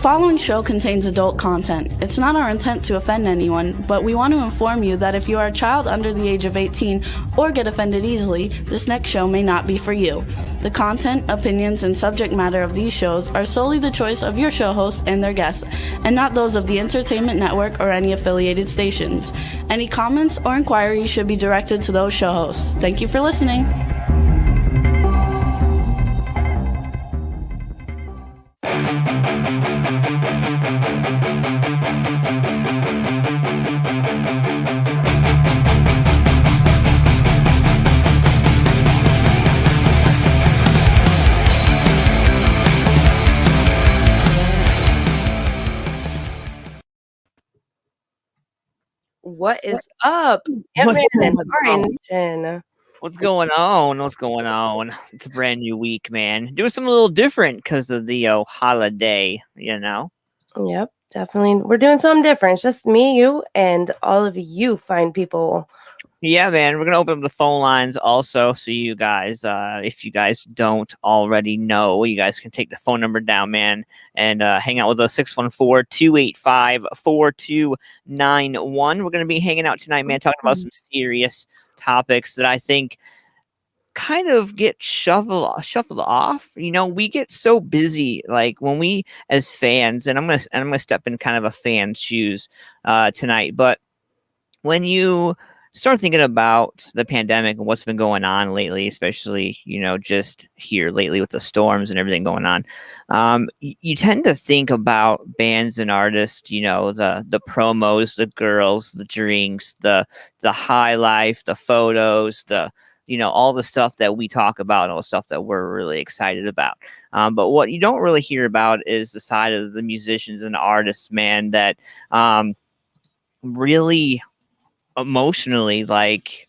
following show contains adult content. It's not our intent to offend anyone, but we want to inform you that if you are a child under the age of 18 or get offended easily, this next show may not be for you. The content, opinions, and subject matter of these shows are solely the choice of your show hosts and their guests, and not those of the Entertainment Network or any affiliated stations. Any comments or inquiries should be directed to those show hosts. Thank you for listening. What is up? Antman and R.A.Nation. What's going on? What's going on? It's a brand new week, man. Doing something a little different because of the holiday, you know? Yep, definitely. We're doing something different. It's just me, you, and all of you fine people. Yeah, man. We're going to open up the phone lines also. So you guys, if you guys don't already know, you guys can take the phone number down, man, and hang out with us, 614-285-4291. We're going to be hanging out tonight, man, talking about some serious topics that I think kind of get shuffled off. You know, we get so busy, like when we as fans, and I'm gonna step in kind of a fan's shoes tonight, but when you start thinking about the pandemic and what's been going on lately, especially, you know, just here lately with the storms and everything going on, you tend to think about bands and artists, you know, the promos, the girls, the drinks, the high life, the photos, you know, all the stuff that we talk about, all the stuff that we're really excited about. But what you don't really hear about is the side of the musicians and artists, man, that really emotionally, like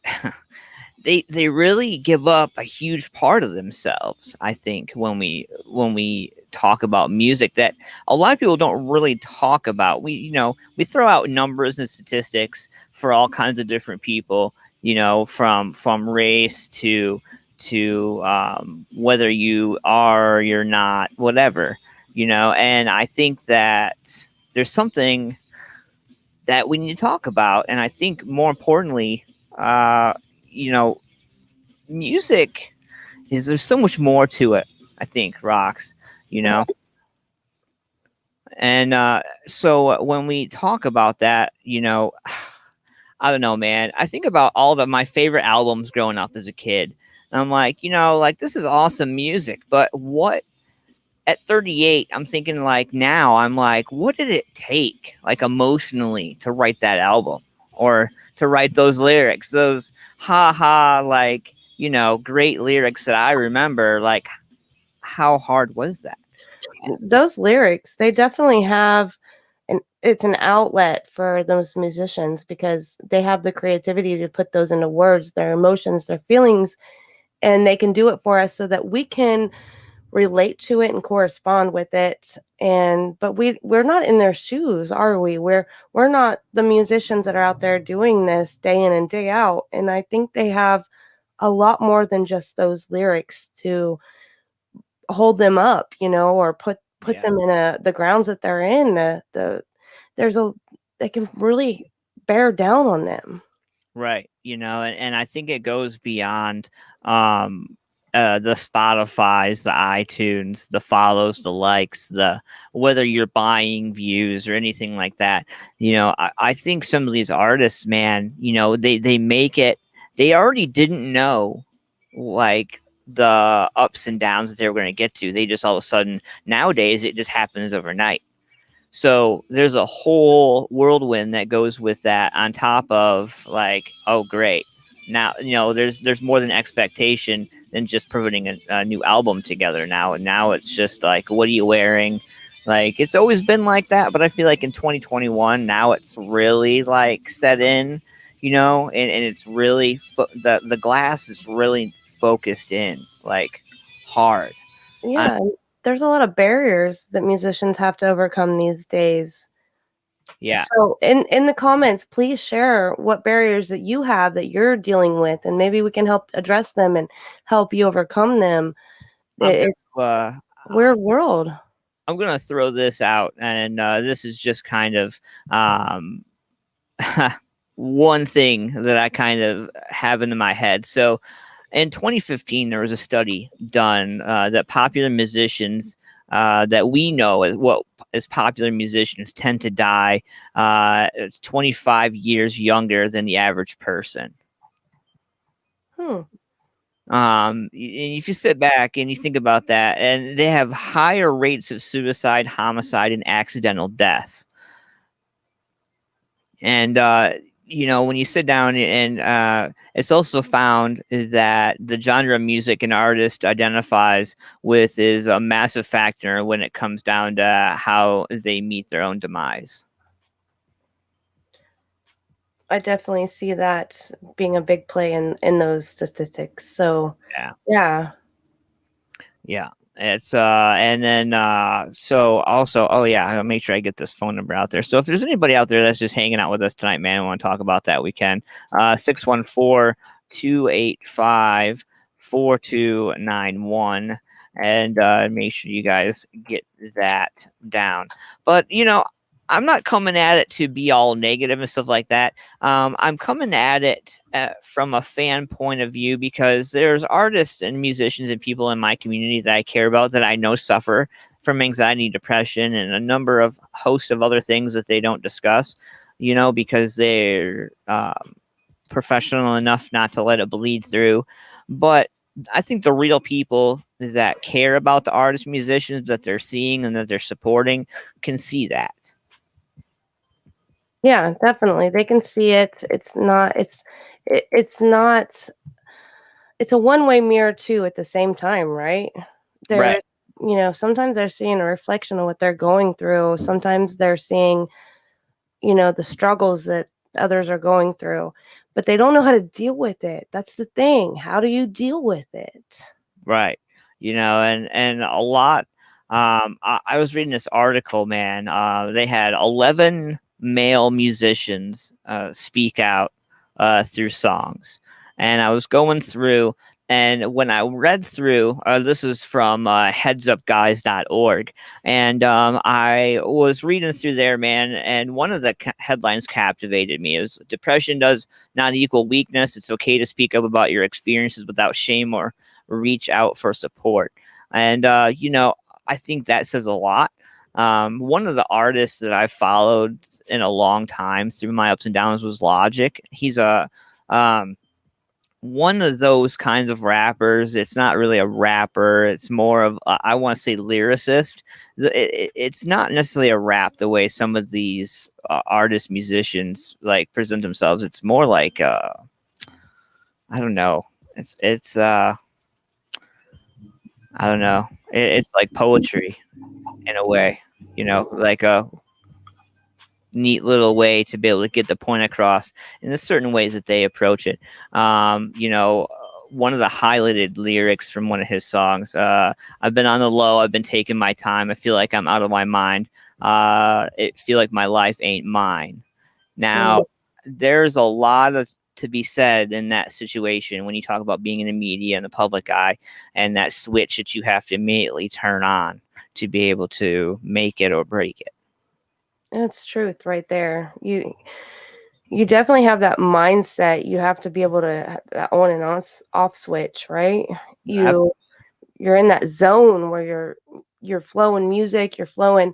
they really give up a huge part of themselves. I think when we talk about music, that a lot of people don't really talk about. We throw out numbers and statistics for all kinds of different people, you know, from race to whether you are or you're not, whatever, you know. And I think that there's something that we need to talk about. And I think more importantly, you know, music there's so much more to it, I think, Rox, you know? And so when we talk about that, you know, I don't know, man, I think about all my favorite albums growing up as a kid. And I'm like, you know, like, this is awesome music, but what, at 38, I'm thinking, like, now I'm like, what did it take, like, emotionally to write that album or to write those lyrics, those like, you know, great lyrics that I remember? Like, how hard was that? Those lyrics, they definitely have it's an outlet for those musicians because they have the creativity to put those into words, their emotions, their feelings, and they can do it for us so that we can relate to it and correspond with it. But we're not in their shoes, are we? We're not the musicians that are out there doing this day in and day out. And I think they have a lot more than just those lyrics to hold them up, you know, or put them in the grounds that they're in. They can really bear down on them. Right. You know, and I think it goes beyond the Spotify's, the iTunes, the follows, the likes, the whether you're buying views or anything like that. You know, I think some of these artists, man, you know, they make it. They already didn't know, like, the ups and downs that they were going to get to. They just all of a sudden, nowadays, it just happens overnight. So there's a whole whirlwind that goes with that, on top of, like, oh, great. Now, you know, there's more than expectation than just putting a new album together now. And now it's just like, what are you wearing? Like, it's always been like that, but I feel like in 2021, now it's really, like, set in, you know, and it's really, the glass is really focused in, like, hard. Yeah, there's a lot of barriers that musicians have to overcome these days. Yeah. So in the comments, please share what barriers that you have that you're dealing with, and maybe we can help address them and help you overcome them. It's a weird world. I'm gonna throw this out, and this is just kind of um, one thing that I kind of have in my head. So in 2015, there was a study done that popular musicians that we know as popular musicians tend to die 25 years younger than the average person. Hmm. If you sit back and you think about that, and they have higher rates of suicide, homicide, and accidental deaths. And when you sit down and it's also found that the genre of music an artist identifies with is a massive factor when it comes down to how they meet their own demise. I definitely see that being a big play in those statistics. So yeah. Yeah. It's and then so also, oh yeah, I'll make sure I get this phone number out there. So if there's anybody out there that's just hanging out with us tonight, man, I want to talk about that, we can. 614-285-4291, and make sure you guys get that down. But I'm not coming at it to be all negative and stuff like that. I'm coming at it from a fan point of view, because there's artists and musicians and people in my community that I care about that I know suffer from anxiety, depression, and a number of hosts of other things that they don't discuss, because they're professional enough not to let it bleed through. But I think the real people that care about the artists, musicians that they're seeing and that they're supporting can see that. Yeah, definitely. They can see it. It's not it's a one-way mirror too at the same time, right? Right. Sometimes they're seeing a reflection of what they're going through. Sometimes they're seeing, the struggles that others are going through, but they don't know how to deal with it. That's the thing. How do you deal with it? Right. And a lot. I was reading this article, man. They had 11 male musicians speak out through songs, and I was going through. And when I read through, this is from headsupguys.org, and I was reading through there, man, and one of the headlines captivated me. It was, depression does not equal weakness. It's okay to speak up about your experiences without shame or reach out for support. And I think that says a lot. One of the artists that I've followed in a long time through my ups and downs was Logic. He's a one of those kinds of rappers. It's not really a rapper. It's more of I want to say lyricist. It's not necessarily a rap the way some of these artists, musicians like present themselves. It's more like I don't know. It's I don't know. It's like poetry in a way, like a neat little way to be able to get the point across in the certain ways that they approach it. One of the highlighted lyrics from one of his songs, I've been on the low, I've been taking my time, I feel like I'm out of my mind. It feel like my life ain't mine. Now, there's a lot to be said in that situation when you talk about being in the media and the public eye, and that switch that you have to immediately turn on to be able to make it or break it. That's truth right there. You definitely have that mindset. You have to be able to have that on and off switch, right? You're in that zone where you're flowing music, you're flowing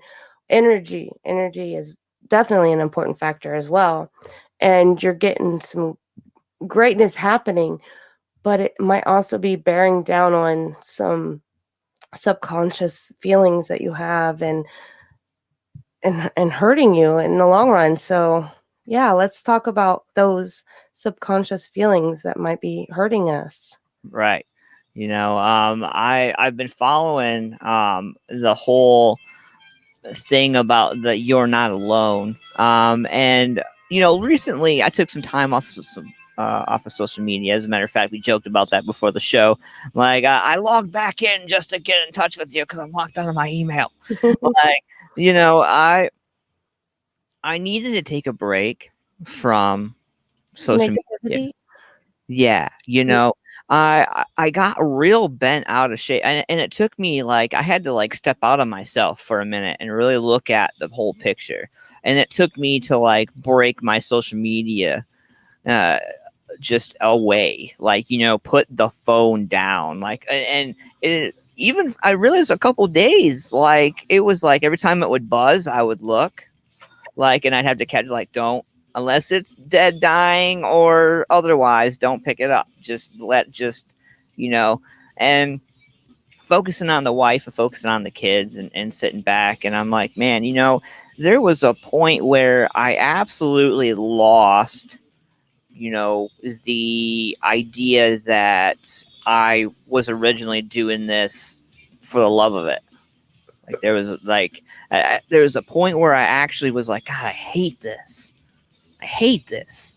energy. Energy is definitely an important factor as well. And you're getting some greatness happening, but it might also be bearing down on some subconscious feelings that you have and hurting you in the long run. So yeah, let's talk about those subconscious feelings that might be hurting us. Right. I've been following the whole thing about the you're not alone. And recently I took some time off of social media. As a matter of fact, we joked about that before the show. Like I logged back in just to get in touch with you because I'm locked out of my email. Like, I needed to take a break from social media. Negativity. Yeah, I got real bent out of shape, and it took me like I had to like step out of myself for a minute and really look at the whole picture. And it took me to like break my social media uh just away, like, you know, put the phone down, like, and it even I realized a couple days, like it was like every time it would buzz I would look, like, and I'd have to catch, like, don't, unless it's dead, dying, or otherwise, don't pick it up. Just you know, and focusing on the wife and focusing on the kids, and sitting back. And I'm like, man, you know, there was a point where I absolutely lost, you know, the idea that I was originally doing this for the love of it. Like there was a point where I actually was like, God, I hate this. I hate this.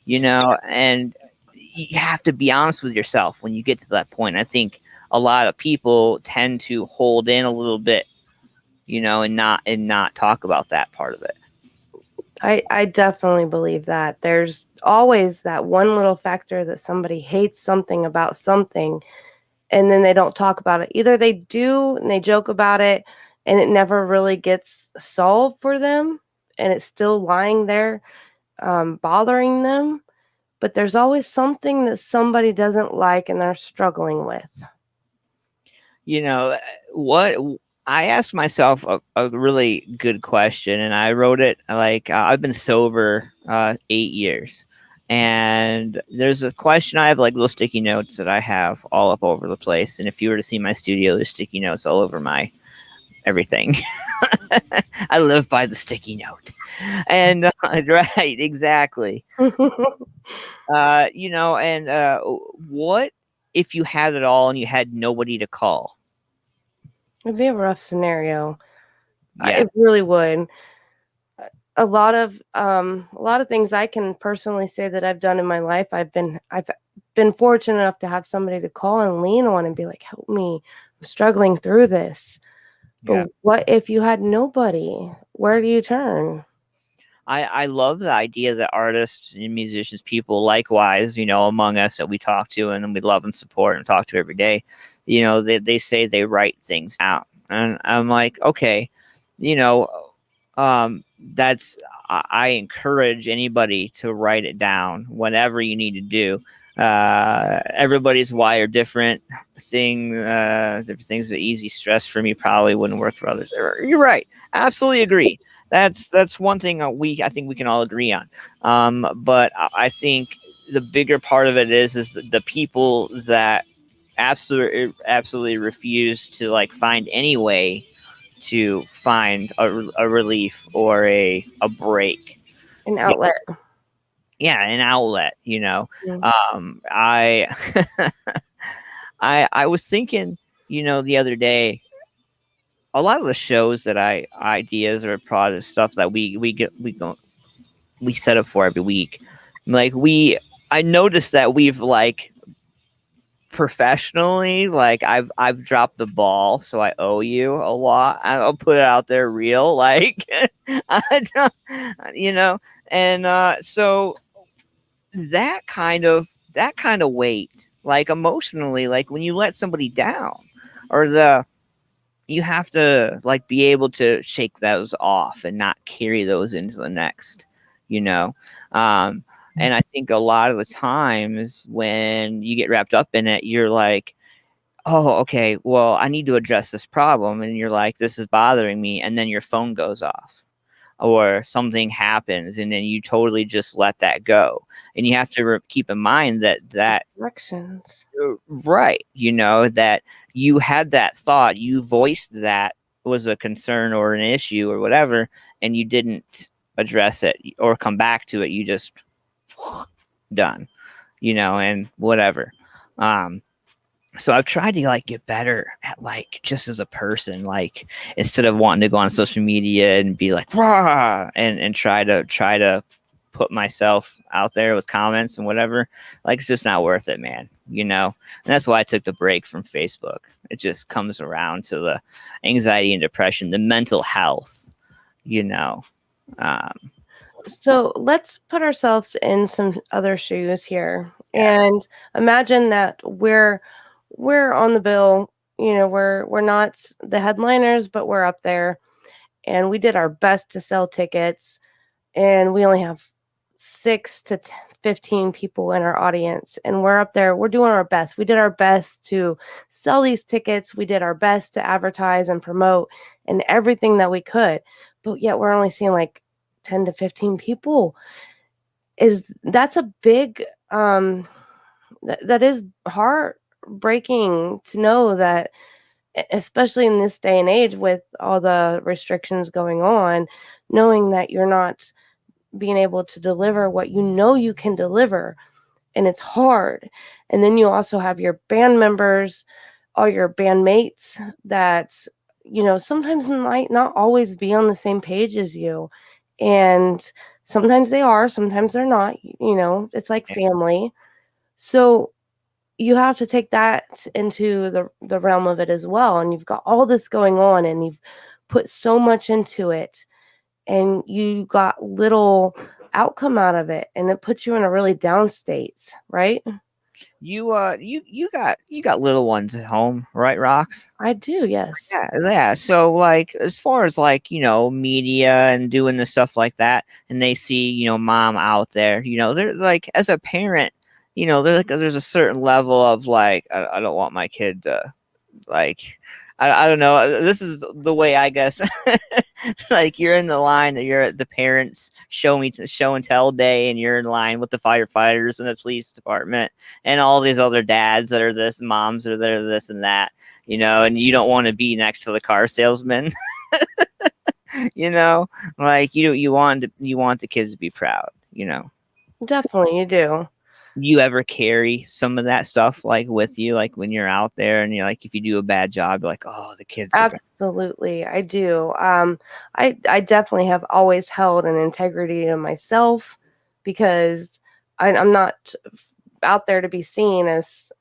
You know, and you have to be honest with yourself when you get to that point. I think a lot of people tend to hold in a little bit, you know, and not talk about that part of it. I definitely believe that. There's always that one little factor that somebody hates something about something, and then they don't talk about it. Either they do and they joke about it and it never really gets solved for them and it's still lying there, bothering them. But there's always something that somebody doesn't like and they're struggling with. You know, what I asked myself a really good question, and I wrote it like I've been sober 8 years. And there's a question, I have like little sticky notes that I have all up over the place. And if you were to see my studio, there's sticky notes all over my everything. I live by the sticky note. And right, exactly. You know, and what if you had it all and you had nobody to call? It'd be a rough scenario. Yeah. It really would. A lot of things I can personally say that I've done in my life. I've been fortunate enough to have somebody to call and lean on and be like, "Help me. I'm struggling through this." Yeah. But what if you had nobody? Where do you turn? I love the idea that artists and musicians, people likewise, you know, among us that we talk to and we love and support and talk to every day, you know, they say they write things out. And I'm like, okay, you know, that's, I encourage anybody to write it down, whatever you need to do. Everybody's wired different. Different things that easy stress for me probably wouldn't work for others. You're right. Absolutely agree. That's one thing I think we can all agree on. But I think the bigger part of it is the people that absolutely refuse to like find any way to find a relief or a break. An outlet. Yeah, an outlet, you know. Mm. I I was thinking, you know, the other day, a lot of the shows that ideas or product stuff that we set up for every week, like I noticed that we've like professionally, like I've dropped the ball, so I owe you a lot. I'll put it out there real, like I don't, you know. And so that kind of weight, like emotionally, like when you let somebody down, or you have to like be able to shake those off and not carry those into the next, you know. And I think a lot of the times when you get wrapped up in it, you're like, oh, okay, well, I need to address this problem, and you're like, this is bothering me, and then your phone goes off or something happens, and then you totally just let that go. And you have to keep in mind that Directions. right, you know, that you had that thought, you voiced that was a concern or an issue or whatever, and you didn't address it or come back to it. You just done, you know, and whatever. So I've tried to like get better at like just as a person, like instead of wanting to go on social media and be like rah and try to put myself out there with comments and whatever, like it's just not worth it, man, you know. And that's why I took the break from Facebook. It just comes around to the anxiety and depression, the mental health, you know. um So let's put ourselves in some other shoes here. Yeah. And imagine that we're on the bill, we're not the headliners, but we're up there, and we did our best to sell tickets, and we only have 6 to 15 people in our audience, and we're up there, we're doing our best. We did our best to sell these tickets. We did our best to advertise and promote and everything that we could, but yet we're only seeing like 10 to 15 people. That's a big that is heartbreaking to know that, especially in this day and age with all the restrictions going on, knowing that you're not being able to deliver what you can deliver, and it's hard. And then you also have your band members, all your bandmates that sometimes might not always be on the same page as you, and sometimes they are, sometimes they're not. It's like family. So you have to take that into the realm of it as well, and you've got all this going on, and you've put so much into it, and you got little outcome out of it, and it puts you in a really down state, right? You got little ones at home, right, Rox? I do, yes. Yeah. So like as far as like, media and doing the stuff like that, and they see, mom out there, they're like as a parent, there's a certain level of like I don't want my kid to like I don't know. This is the way I guess. Like you're in the line, you're at the parents show and tell day, and you're in line with the firefighters and the police department and all these other dads that are this, moms that are this and that, and you don't want to be next to the car salesman. Like you want the kids to be proud. Definitely, you do. You ever carry some of that stuff like with you, like when you're out there and you're like, if you do a bad job, you're like, oh, the kids are gonna. Absolutely, I do. I definitely have always held an integrity to myself, because I'm not out there to be seen as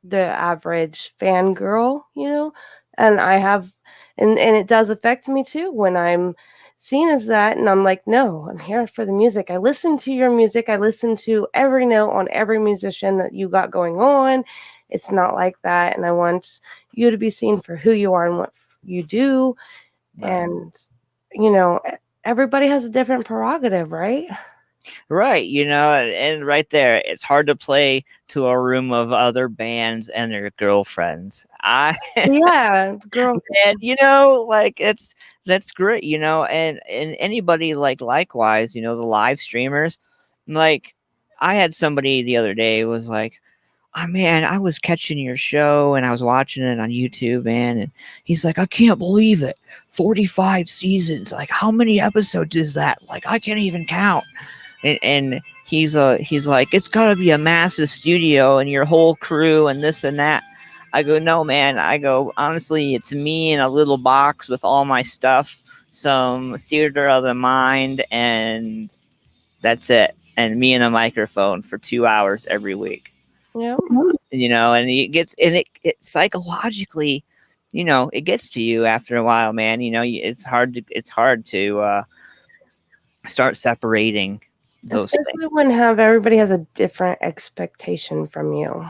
the average fangirl, and I have, and it does affect me too when I'm seen as that, and I'm like, no, I'm here for the music. I listen to your music. I listen to every note on every musician that you got going on. It's not like that, and I want you to be seen for who you are and what you do, Right. and you know, everybody has a different prerogative, right? Right, and right there, it's hard to play to a room of other bands and their girlfriends. Yeah, girl. And like that's great, and anybody like likewise, the live streamers, like I had somebody the other day was like, oh man, I was catching your show and I was watching it on YouTube, man, and he's like, I can't believe it, 45 seasons, like how many episodes is that? Like I can't even count. And he's like, it's got to be a massive studio and your whole crew and this and that. I go, no, man. I go, honestly, it's me in a little box with all my stuff, some theater of the mind, and that's it. And me and a microphone for 2 hours every week. Yeah. And it psychologically, it gets to you after a while, man. It's hard to start separating those Especially things. when everybody has a different expectation from you.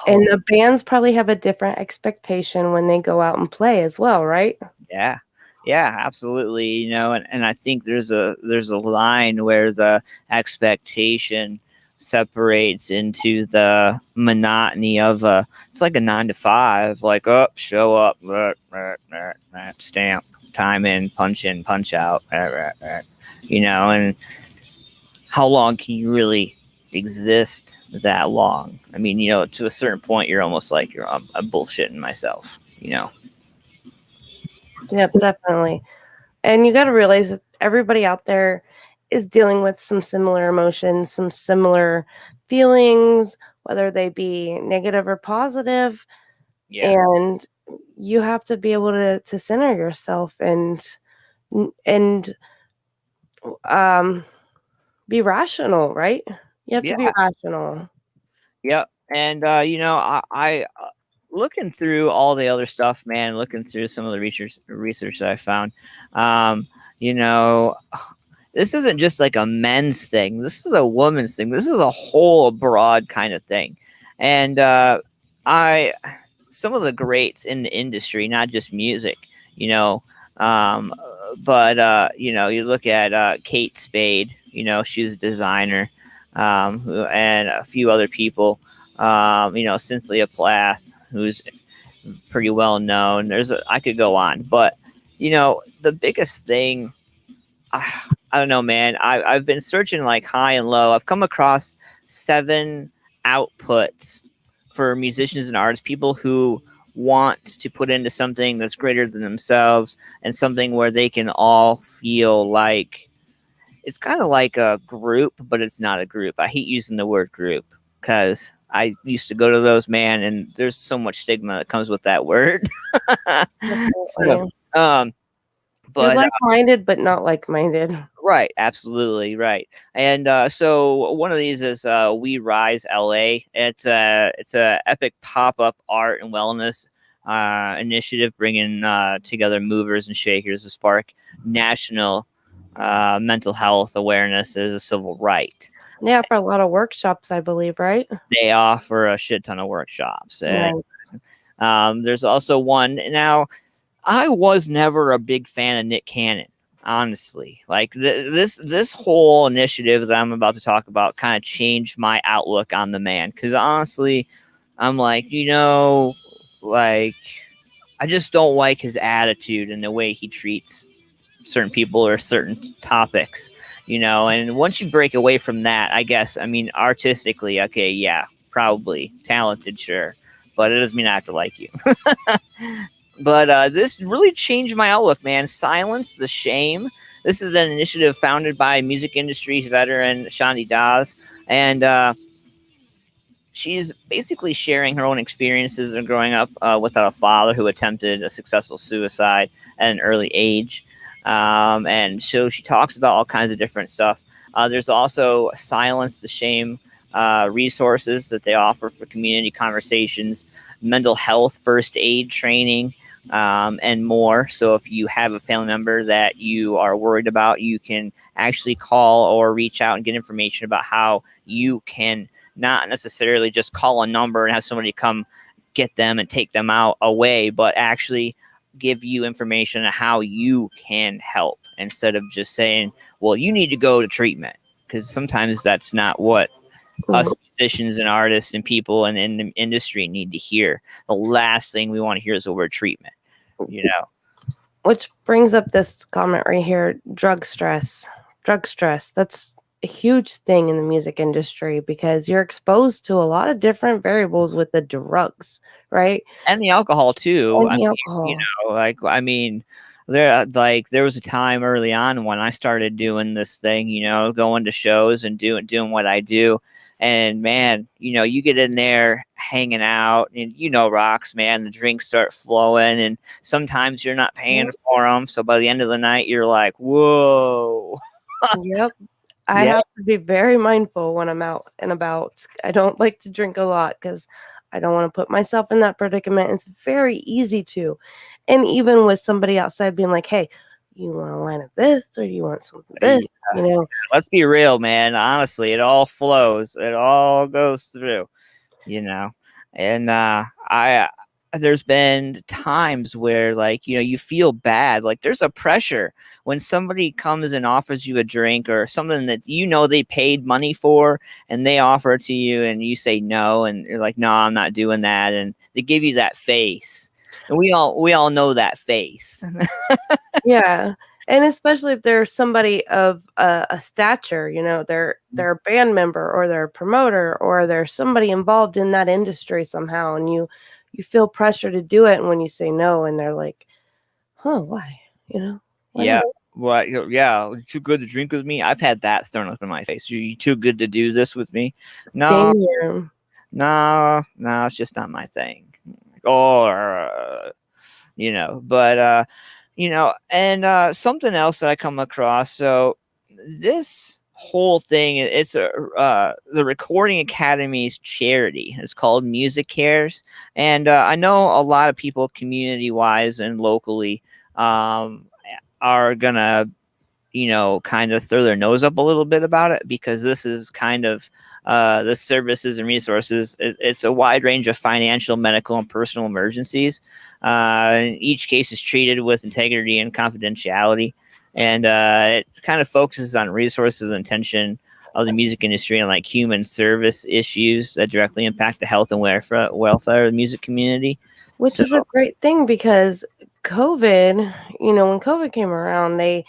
And the bands probably have a different expectation when they go out and play as well, right? Yeah. Yeah, absolutely. And I think there's a line where the expectation separates into the monotony of it's like a 9 to 5, like up, show up, stamp, time in, punch out, and how long can you really exist that long? I mean, to a certain point, you're almost like I'm bullshitting myself. Yep, definitely. And you got to realize that everybody out there is dealing with some similar emotions, some similar feelings, whether they be negative or positive. Yeah. And you have to be able to center yourself and be rational, right? You have to Yeah. be rational. Yep. And I looking through all the other stuff, man, looking through some of the research that I found, you know, this isn't just like a men's thing. This is a woman's thing. This is a whole broad kind of thing. And I some of the greats in the industry, not just music, you know, um, but you know, you look at Kate Spade, you know, she's a designer, and a few other people, you know, Cynthia Plath, who's pretty well known. I could go on, but you know, the biggest thing, I don't know, man. I've been searching like high and low. I've come across 7 outputs for musicians and artists, people who want to put into something that's greater than themselves and something where they can all feel like it's kind of like a group, but it's not a group. I hate using the word group because I used to go to those, man, and there's so much stigma that comes with that word. So, You're but like-minded, but not like-minded. right, absolutely right. And so one of these is We Rise LA. It's a epic pop-up art and wellness initiative, bringing together movers and shakers to spark national mental health awareness as a civil right. Yeah, for a lot of workshops, I believe, right? They offer a shit ton of workshops. Nice. There's also one now. I was never a big fan of Nick Cannon, honestly. Like this whole initiative that I'm about to talk about kind of changed my outlook on the man. Because honestly, I'm like, you know, like I just don't like his attitude and the way he treats certain people or certain topics, you know. And once you break away from that, I guess, I mean, artistically, okay, yeah, probably talented, sure, but it doesn't mean I have to like you. But this really changed my outlook, man. Silence the Shame. This is an initiative founded by music industry veteran Shandi Das, and she's basically sharing her own experiences of growing up without a father who attempted a successful suicide at an early age. And so she talks about all kinds of different stuff. There's also Silence the Shame resources that they offer for community conversations, mental health first aid training, and more. So if you have a family member that you are worried about, you can actually call or reach out and get information about how you can not necessarily just call a number and have somebody come get them and take them out away, but actually give you information on how you can help instead of just saying, well, you need to go to treatment, because sometimes that's not what us musicians and artists and people in the industry need to hear. The last thing we want to hear is the word treatment, you know. Which brings up this comment right here, drug stress. That's a huge thing in the music industry because you're exposed to a lot of different variables with the drugs, right? And the alcohol too. And the alcohol. You know, like, I mean, there was a time early on when I started doing this thing, you know, going to shows and doing what I do. And man, you know, you get in there hanging out and, you know, rocks, man, the drinks start flowing and sometimes you're not paying for them. So by the end of the night, you're like, whoa. Yep. I have to be very mindful when I'm out and about. I don't like to drink a lot because I don't want to put myself in that predicament. It's very easy to. And even with somebody outside being like, hey, you want a line of this or you want some of this? You know, let's be real, man. Honestly, it all flows. It all goes through, you know. And there's been times where, like, you know, you feel bad. Like there's a pressure when somebody comes and offers you a drink or something that you know they paid money for and they offer it to you and you say no and you're like, no, I'm not doing that. And they give you that face. And we all know that face. yeah. And especially if they're somebody of a stature, you know, they're a band member or they're a promoter or they're somebody involved in that industry somehow, and you feel pressure to do it, and when you say no, and they're like, "Huh, why?" You know? Yeah. What? Yeah. Too good to drink with me. I've had that thrown up in my face. You too good to do this with me? No, Same here. no. It's just not my thing. Or you know, but you know, and something else that I come across. So this whole thing, it's the Recording Academy's charity. It's called Music Cares, and I know a lot of people, community wise and locally, are gonna, kind of throw their nose up a little bit about it, because this is kind of the services and resources. It's a wide range of financial, medical, and personal emergencies. Each case is treated with integrity and confidentiality, and it kind of focuses on resources and attention of the music industry and like human service issues that directly impact the health and welfare of the music community. Which is a great thing because COVID, when COVID came around, they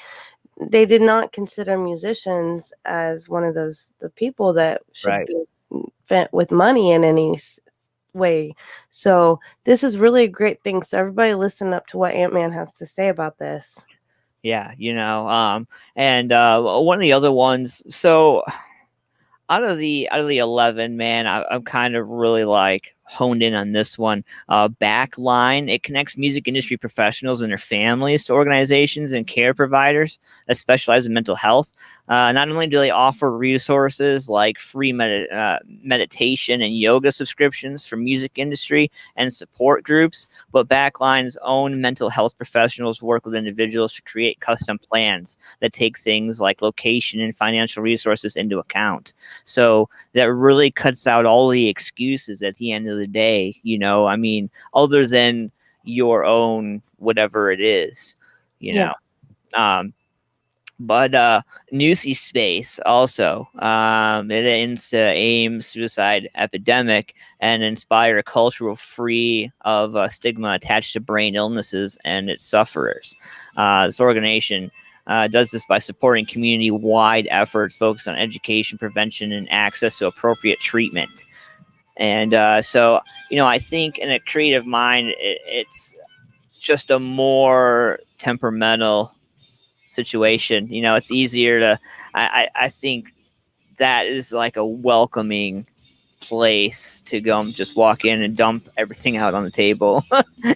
did not consider musicians as one of the people that should Right. be spent with money in any way. So this is really a great thing. So everybody listen up to what Antman has to say about this. Yeah, and one of the other ones. So out of the 11, man, I'm kind of really like honed in on this one. Backline, it connects music industry professionals and their families to organizations and care providers that specialize in mental health. Not only do they offer resources like free meditation and yoga subscriptions for music industry and support groups, but Backline's own mental health professionals work with individuals to create custom plans that take things like location and financial resources into account. So that really cuts out all the excuses at the end of the day, other than your own whatever it is, Yeah. But Newsy Space also, it aims to aim suicide epidemic and inspire a culture free of stigma attached to brain illnesses and its sufferers. This organization does this by supporting community-wide efforts focused on education, prevention, and access to appropriate treatment. And so, I think in a creative mind, it's just a more temperamental situation. It's easier to, I think that is like a welcoming place to go and just walk in and dump everything out on the table.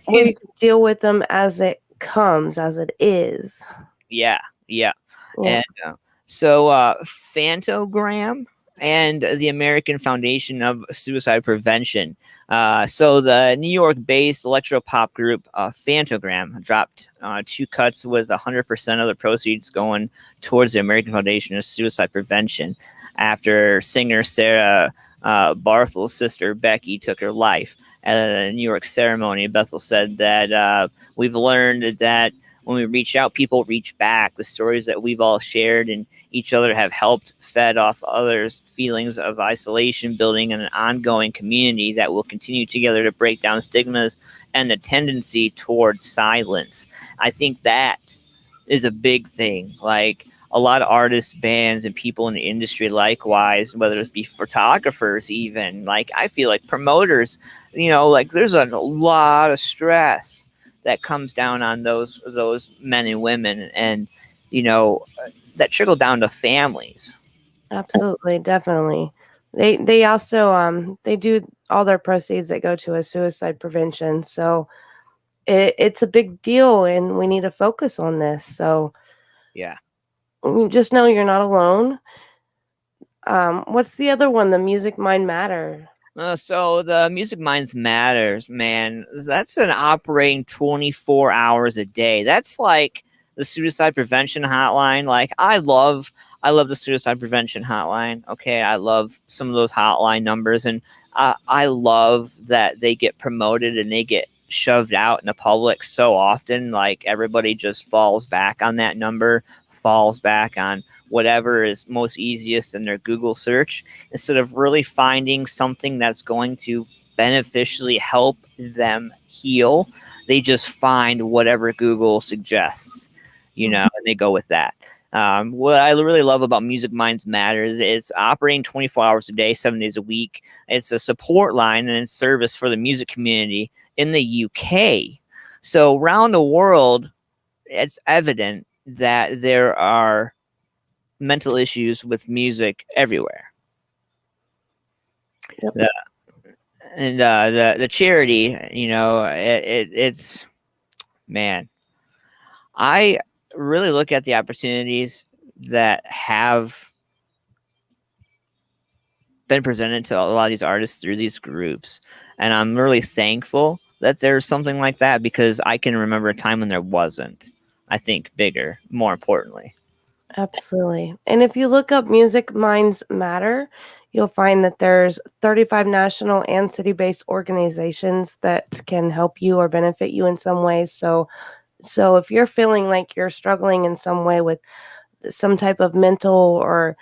Where you can deal with them as it comes, as it is. Yeah. Yeah. And so Fantogram and the American Foundation of Suicide Prevention. So the New York-based electro-pop group Fantogram dropped 2 cuts with 100% of the proceeds going towards the American Foundation of Suicide Prevention after singer Sarah Barthel's sister Becky took her life. At a New York ceremony, Bethel said that we've learned that when we reach out, people reach back. The stories that we've all shared and each other have helped fed off others' feelings of isolation, building an ongoing community that will continue together to break down stigmas and the tendency towards silence. I think that is a big thing. Like a lot of artists, bands, and people in the industry likewise, whether it be photographers even, like I feel like promoters, like there's a lot of stress that comes down on those men and women, and that trickle down to families. Absolutely, definitely. They also they do all their proceeds that go to a suicide prevention. So it's a big deal, and we need to focus on this. So Yeah. Just know you're not alone. What's the other one? The Music Mind Matter. So the Music Minds Matters, man, that's an operating 24 hours a day. That's like the suicide prevention hotline. Like I love the suicide prevention hotline. Okay, I love some of those hotline numbers, and I love that they get promoted and they get shoved out in the public so often. Like everybody just falls back on that number, falls back on whatever is most easiest in their Google search, instead of really finding something that's going to beneficially help them heal. They just find whatever Google suggests, and they go with that. What I really love about Music Minds Matters, it's operating 24 hours a day, 7 days a week. It's a support line and service for the music community in the UK. So around the world, it's evident that there are mental issues with music everywhere. Yep. The charity, it's, man, I really look at the opportunities that have been presented to a lot of these artists through these groups, and I'm really thankful that there's something like that, because I can remember a time when there wasn't. I think bigger, more importantly. Absolutely. And if you look up Music Minds Matter, you'll find that there's 35 national and city-based organizations that can help you or benefit you in some way. So if you're feeling like you're struggling in some way with some type of mental or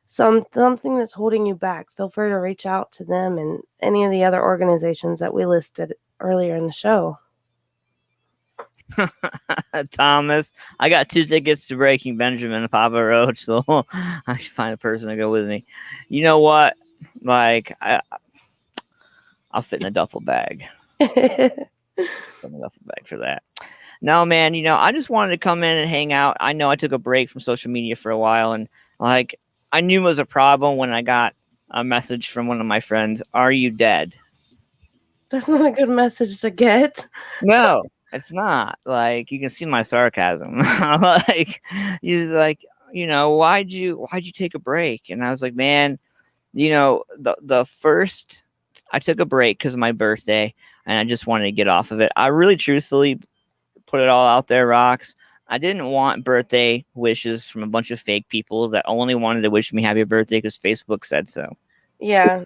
something that's holding you back, feel free to reach out to them and any of the other organizations that we listed earlier in the show. Thomas, I got 2 tickets to Breaking Benjamin and Papa Roach, so I should find a person to go with me. You know what? Like, I'll fit in a duffel bag. For that. No, man, I just wanted to come in and hang out. I know I took a break from social media for a while, and like, I knew it was a problem when I got a message from one of my friends. Are you dead? That's not a good message to get. No, it's not. Like, you can see my sarcasm. Like, he's like, why'd you take a break? And I was like, man, the first I took a break because of my birthday, and I just wanted to get off of it. I really truthfully put it all out there, Rox. I didn't want birthday wishes from a bunch of fake people that only wanted to wish me happy birthday because Facebook said so. Yeah,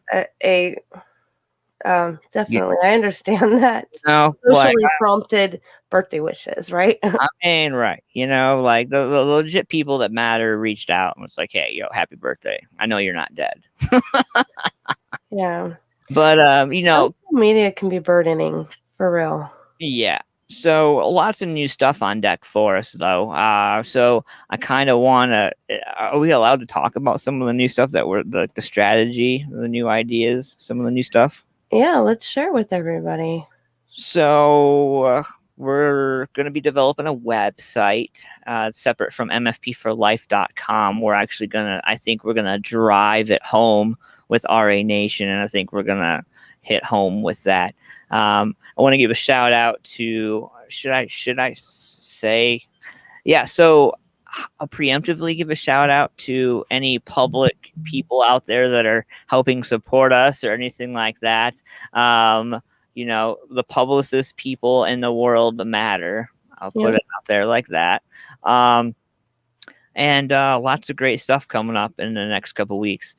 definitely. I understand that. No, Socially prompted birthday wishes, right? I mean, right. Like the legit people that matter reached out and was like, hey, happy birthday. I know you're not dead. Yeah. But, social media can be burdening, for real. Yeah. So lots of new stuff on deck for us, though. So I kind of want to. Are we allowed to talk about some of the new stuff that were the strategy, the new ideas, some of the new stuff? Yeah, let's share with everybody. So we're going to be developing a website separate from mfpforlife.com. We're actually I think we're going to drive it home with R.A.Nation, and I think we're going to hit home with that. I want to give a shout out to, should I say, yeah. So I'll preemptively give a shout out to any public people out there that are helping support us or anything like that. The publicist people in the world matter. I'll put it out there like that. And lots of great stuff coming up in the next couple weeks.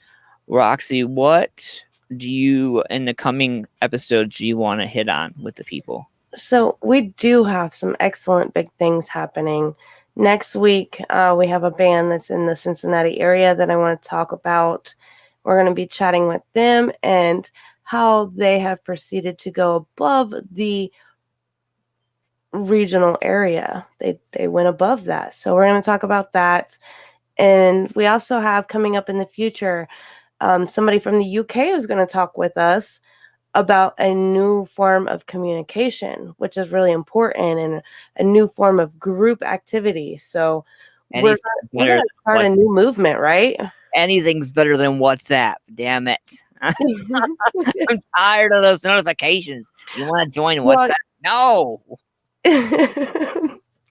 Roxy, what do you, in the coming episodes, do you want to hit on with the people? So we do have some excellent big things happening. Next week, we have a band that's in the Cincinnati area that I want to talk about. We're going to be chatting with them and how they have proceeded to go above the regional area. They went above that. So we're going to talk about that. And we also have coming up in the future, somebody from the UK who's going to talk with us about a new form of communication, which is really important, and a new form of group activity. So we're going to start a new movement, right? Anything's better than WhatsApp. Damn it. I'm tired of those notifications. You want to join WhatsApp? No.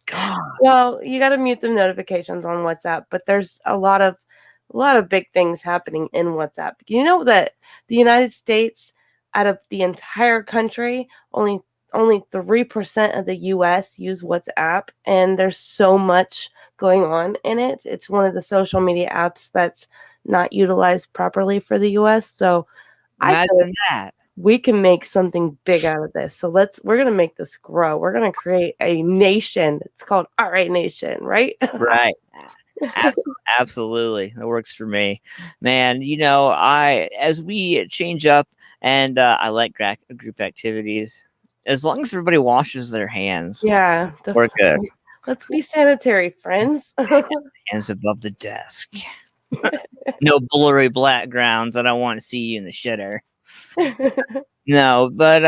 God. Well, you got to mute the notifications on WhatsApp, but there's a lot of big things happening in WhatsApp. You know that the United States, out of the entire country, only 3% of the US use WhatsApp, and there's so much going on in it. It's one of the social media apps that's not utilized properly for the US. So imagine that. We can make something big out of this. So we're going to make this grow. We're going to create a nation. It's called R.A.Nation, right? Right. Absolutely. That works for me, man. As we change up, and I like group activities, as long as everybody washes their hands. Yeah. We're good. Let's be sanitary, friends. Hands above the desk. No blurry backgrounds. I don't want to see you in the shitter. No, but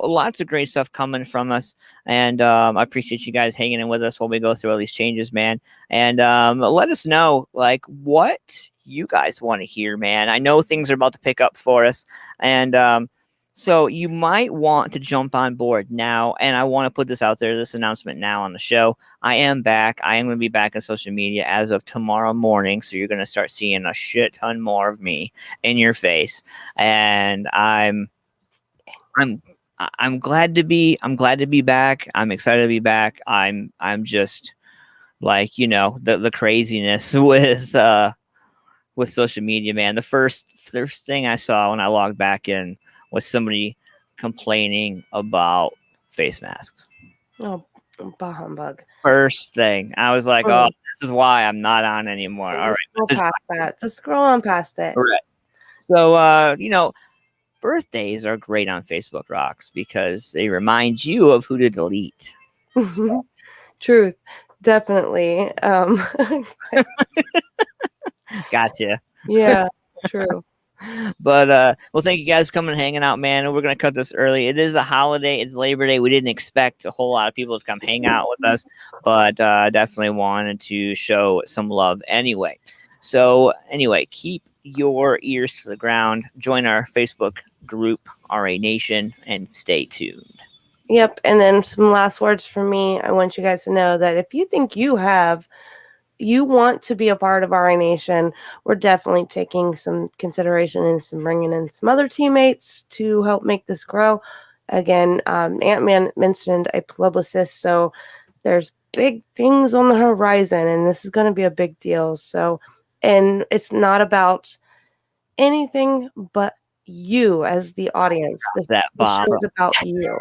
lots of great stuff coming from us, and I appreciate you guys hanging in with us while we go through all these changes, man. And let us know what you guys want to hear, man. I know things are about to pick up for us, and so you might want to jump on board now. And I want to put this out there, this announcement now on the show. I am back. I am going to be back on social media as of tomorrow morning. So you're going to start seeing a shit ton more of me in your face. And I'm glad to be back. I'm excited to be back. I'm just like, you know, the craziness with social media, man. The first thing I saw when I logged back in was somebody complaining about face masks. Oh, bah humbug. First thing. I was like, oh, this is why I'm not on anymore. All Just right. scroll past that. Just scroll on past it. Right. So, you know, birthdays are great on Facebook, Rocks, because they remind you of who to delete. So. Truth. Definitely. Gotcha. Yeah, true. But well, thank you guys for coming and hanging out, man. We're gonna cut this early. It is a holiday. It's Labor Day. We didn't expect a whole lot of people to come hang out with us, but definitely wanted to show some love anyway. So anyway, keep your ears to the ground. Join our Facebook group, R.A.Nation, and stay tuned. Yep. And then some last words from me. I want you guys to know that if you think you want to be a part of R.A.Nation, we're definitely taking some consideration and some bringing in some other teammates to help make this grow. Again, Antman mentioned a publicist, so there's big things on the horizon, and this is going to be a big deal. So, and it's not about anything but you as the audience. This show is about you.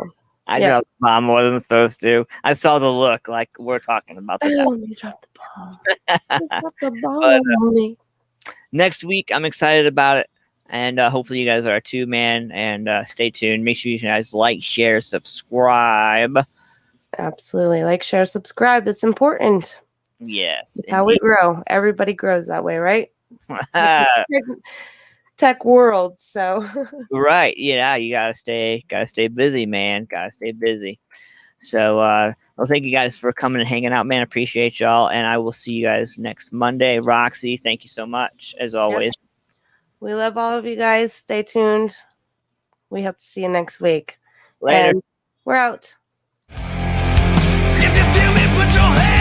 I dropped the bomb more than supposed to. I saw the look like we're talking about the You dropped the bomb. You dropped the bomb on me. Next week, I'm excited about it. And hopefully you guys are too, man. And stay tuned. Make sure you guys like, share, subscribe. Absolutely. Like, share, subscribe. It's important. Yes. It's how we grow. Everybody grows that way, right? Tech world, so right. Yeah, you gotta stay busy, man. Gotta stay busy. So well, thank you guys for coming and hanging out, man. Appreciate y'all, and I will see you guys next Monday. Roxy, thank you so much as always. Yep. We love all of you guys. Stay tuned. We hope to see you next week. Later. And we're out. If you feel me, put your hands